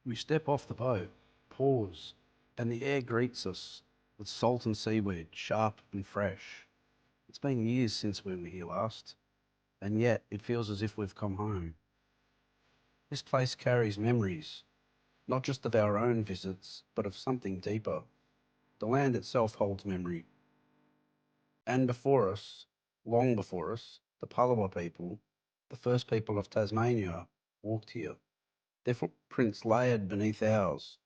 We step off the boat, pause, and the air greets us with salt and seaweed, sharp and fresh. It's been years since we were here last, and yet it feels as if we've come home. This place carries memories, not just of our own visits, but of something deeper. The land itself holds memory. And before us, long before us, the Palawa people, the first people of Tasmania, walked here, their footprints layered beneath ours.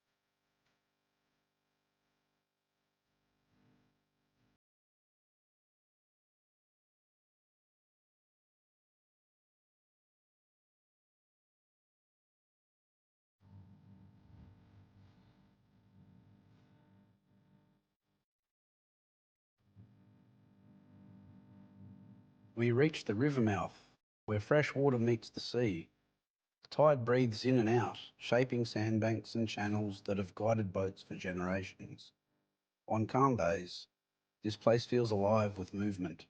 We reach the river mouth, where fresh water meets the sea. The tide breathes in and out, shaping sandbanks and channels that have guided boats for generations. On calm days, this place feels alive with movement.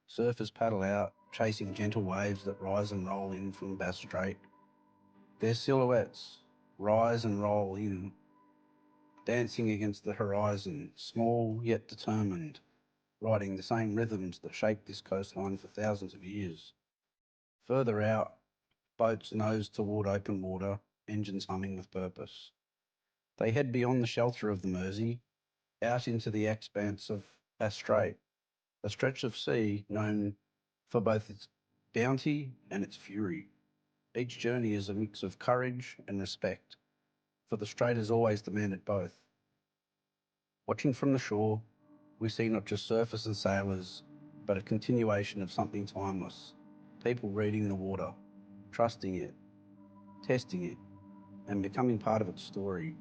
Surfers paddle out, chasing gentle waves that rise and roll in from Bass Strait. Their silhouettes rise and roll in, dancing against the horizon, small yet determined, riding the same rhythms that shaped this coastline for thousands of years. Further out, boats nose toward open water, engines humming with purpose. They head beyond the shelter of the Mersey, out into the expanse of Bass Strait, a stretch of sea known for both its bounty and its fury. Each journey is a mix of courage and respect, for the strait has always demanded both. Watching from the shore, we see not just surfers and sailors, but a continuation of something timeless. People reading the water, trusting it, testing it, and becoming part of its story.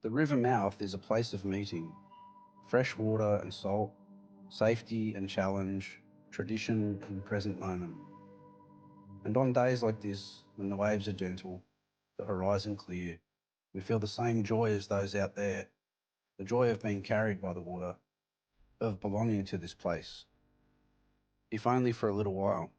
The river mouth is a place of meeting. Fresh water and salt, safety and challenge, tradition and present moment. And on days like this, when the waves are gentle, the horizon clear, we feel the same joy as those out there, the joy of being carried by the water, of belonging to this place, if only for a little while.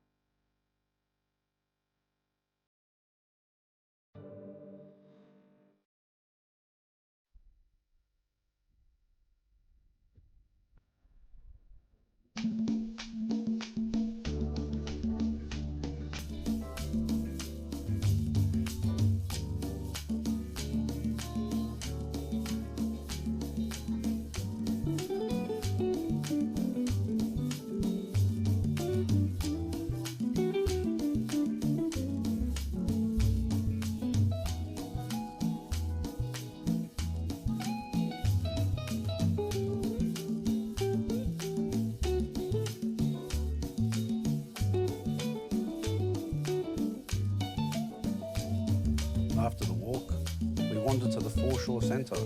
After the walk, we wander to the foreshore centre.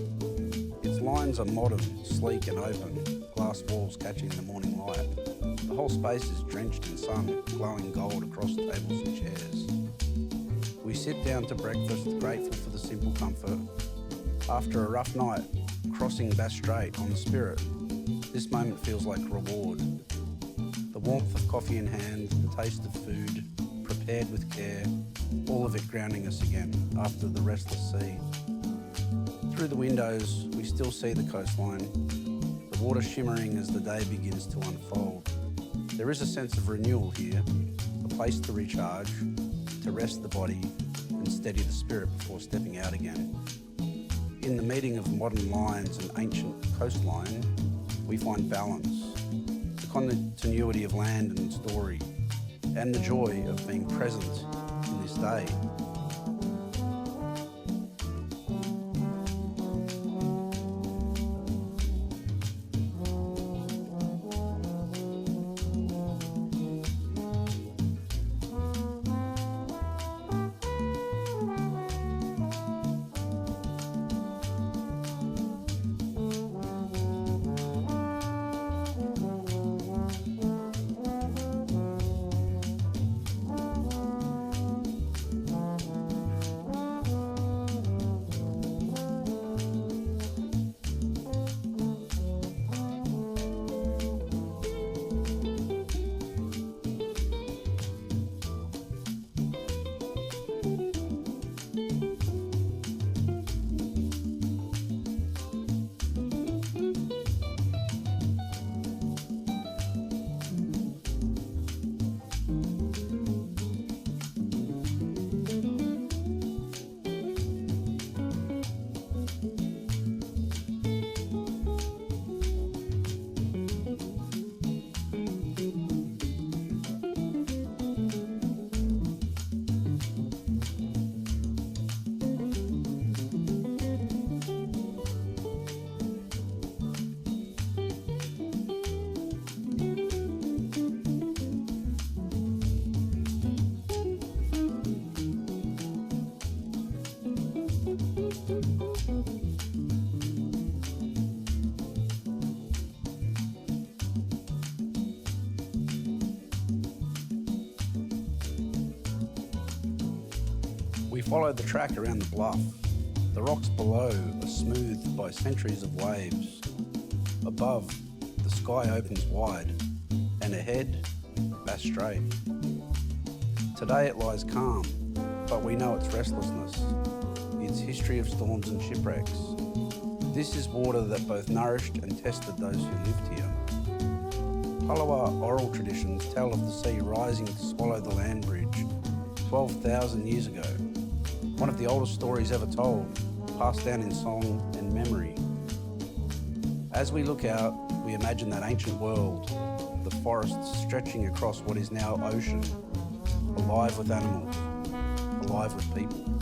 Its lines are modern, sleek and open, glass walls catching the morning light. The whole space is drenched in sun, glowing gold across tables and chairs. We sit down to breakfast, grateful for the simple comfort. After a rough night, crossing Bass Strait on the Spirit, this moment feels like reward. The warmth of coffee in hand, the taste of food, prepared with care, all of it grounding us again after the restless sea. Through the windows, we still see the coastline, the water shimmering as the day begins to unfold. There is a sense of renewal here, a place to recharge, to rest the body and steady the spirit before stepping out again. In the meeting of modern lines and ancient coastline, we find balance, the continuity of land and story, and the joy of being present in this day. Follow the track around the bluff. The rocks below are smoothed by centuries of waves. Above, the sky opens wide, and ahead, Bass Strait. Today it lies calm, but we know its restlessness, its history of storms and shipwrecks. This is water that both nourished and tested those who lived here. Palawa oral traditions tell of the sea rising to swallow the land bridge 12,000 years ago. One of the oldest stories ever told, passed down in song and memory. As we look out, we imagine that ancient world, the forests stretching across what is now ocean, alive with animals, alive with people.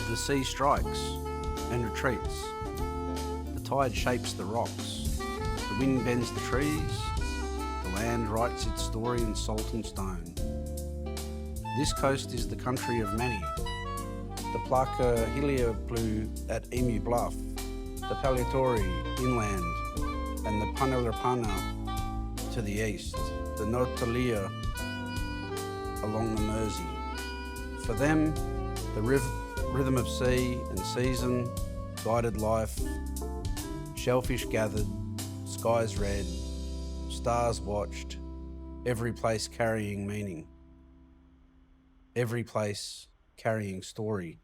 The sea strikes and retreats. The tide shapes the rocks. The wind bends the trees. The land writes its story in salt and stone. This coast is the country of many. The Plaka Hilia Blue at Emu Bluff, the Palitori inland, and the Panarapana to the east, the Notalia along the Mersey. For them, the rhythm of sea and season guided life, shellfish gathered, skies read, stars watched, every place carrying meaning, every place carrying story.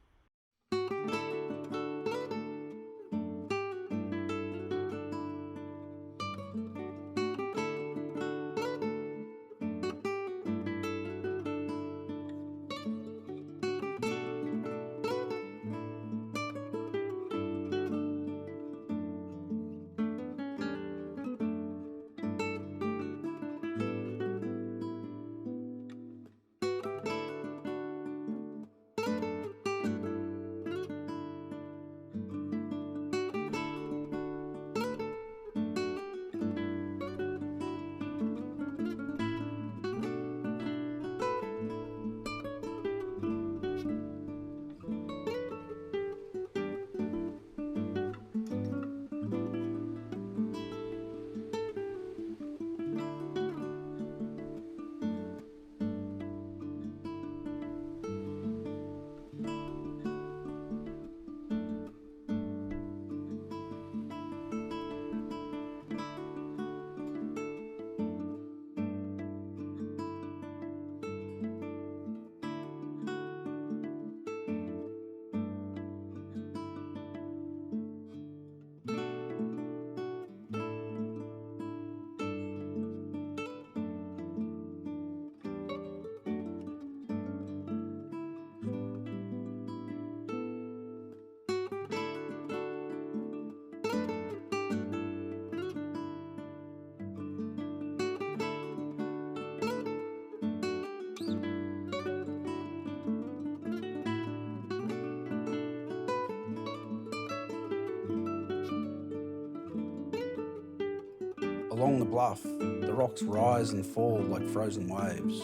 Along the bluff, the rocks rise and fall like frozen waves.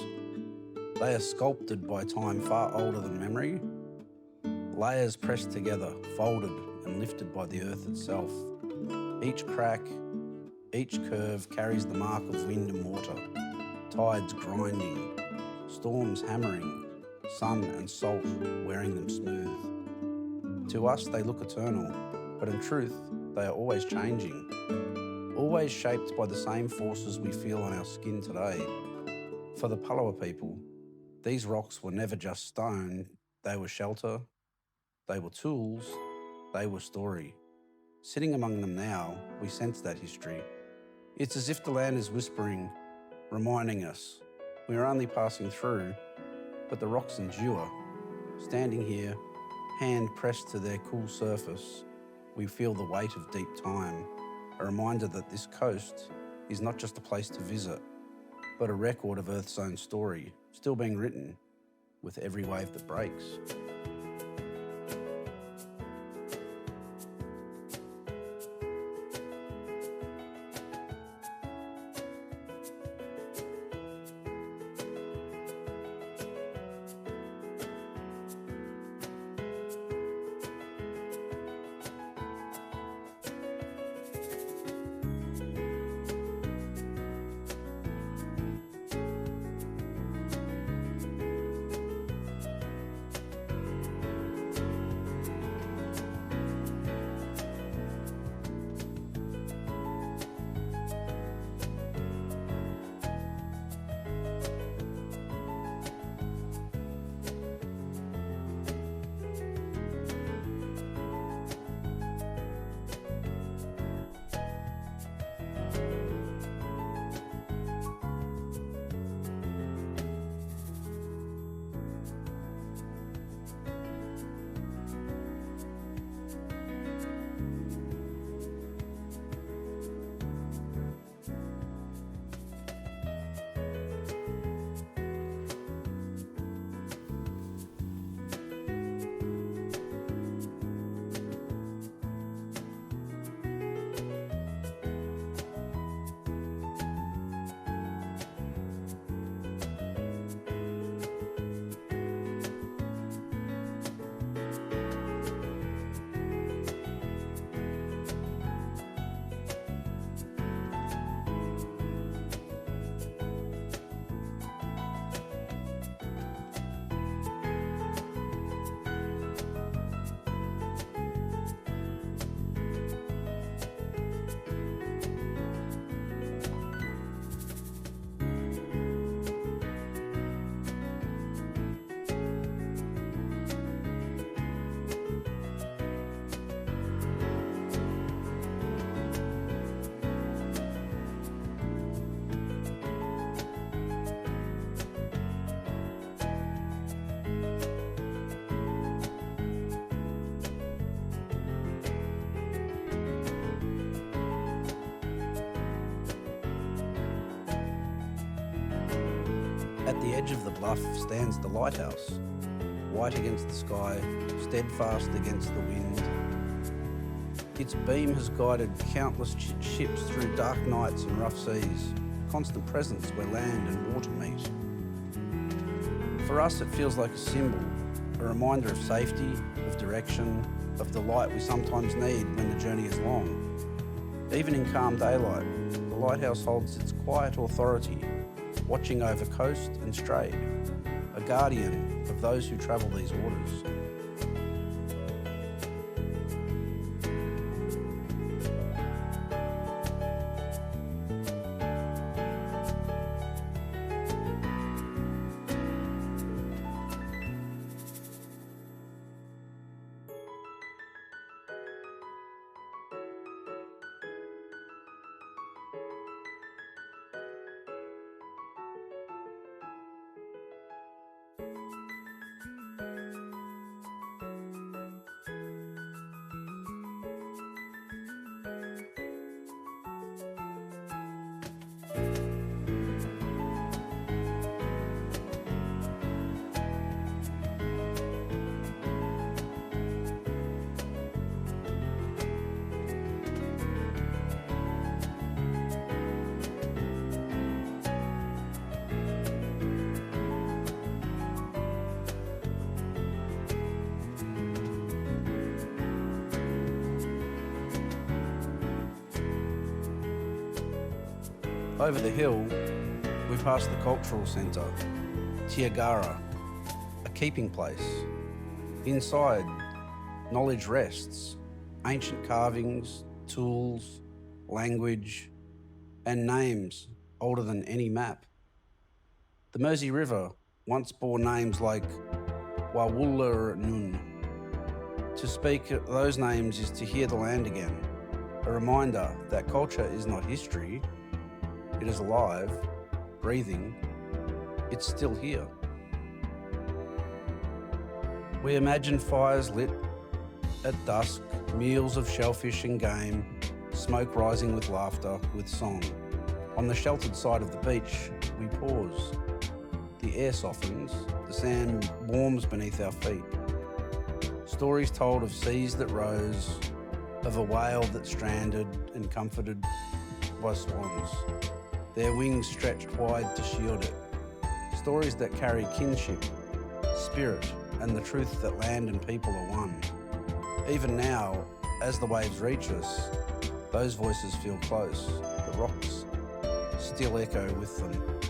They are sculpted by time far older than memory, layers pressed together, folded and lifted by the earth itself. Each crack, each curve carries the mark of wind and water, tides grinding, storms hammering, sun and salt wearing them smooth. To us they look eternal, but in truth they are always changing, always shaped by the same forces we feel on our skin today. For the Palawa people, these rocks were never just stone, they were shelter, they were tools, they were story. Sitting among them now, we sense that history. It's as if the land is whispering, reminding us, we are only passing through, but the rocks endure. Standing here, hand pressed to their cool surface, we feel the weight of deep time, a reminder that this coast is not just a place to visit, but a record of Earth's own story, still being written with every wave that breaks. At the edge of the bluff stands the lighthouse, white against the sky, steadfast against the wind. Its beam has guided countless ships through dark nights and rough seas, constant presence where land and water meet. For us, it feels like a symbol, a reminder of safety, of direction, of the light we sometimes need when the journey is long. Even in calm daylight, the lighthouse holds its quiet authority, watching over coast and strait, a guardian of those who travel these waters. Over the hill, we pass the cultural centre, Tiagara, a keeping place. Inside, knowledge rests, ancient carvings, tools, language, and names older than any map. The Mersey River once bore names like Wawulurnun. To speak those names is to hear the land again, a reminder that culture is not history. It is alive, breathing, it's still here. We imagine fires lit at dusk, meals of shellfish and game, smoke rising with laughter, with song. On the sheltered side of the beach, we pause. The air softens, the sand warms beneath our feet. Stories told of seas that rose, of a whale that stranded and comforted by swans. Their wings stretched wide to shield it. Stories that carry kinship, spirit, and the truth that land and people are one. Even now, as the waves reach us, those voices feel close. The rocks still echo with them.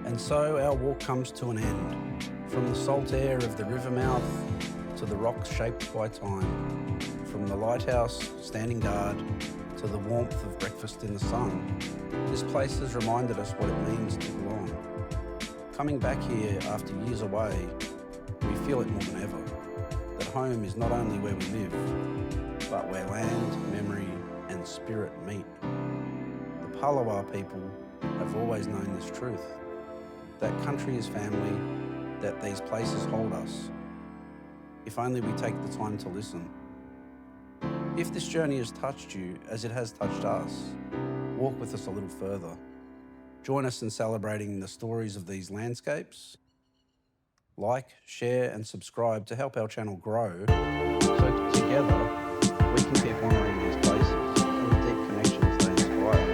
And so our walk comes to an end. From the salt air of the river mouth to the rocks shaped by time, from the lighthouse standing guard to the warmth of breakfast in the sun, this place has reminded us what it means to belong. Coming back here after years away, we feel it more than ever, that home is not only where we live, but where land, memory and spirit meet. The Palawa people have always known this truth, that country is family, that these places hold us, if only we take the time to listen. If this journey has touched you as it has touched us, walk with us a little further. Join us in celebrating the stories of these landscapes. Like, share and subscribe to help our channel grow, so together we can keep honouring these places and the deep connections they inspire.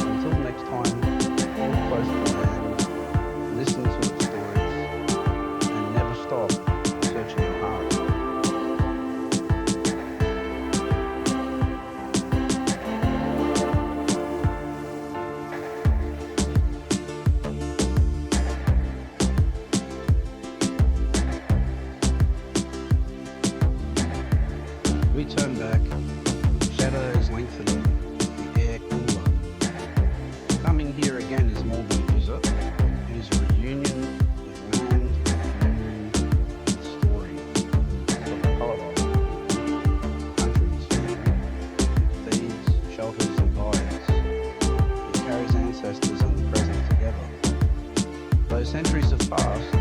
Until next time, walk close to the land, listen to its stories, and never stop searching your heart. We turn back, shadows lengthening, the air cooler. Coming here again is more than a visit, it is a reunion with land, memory, and story of the Palawa. Countries, thieves, shelters and guides. It carries ancestors and the present together. Though centuries have passed,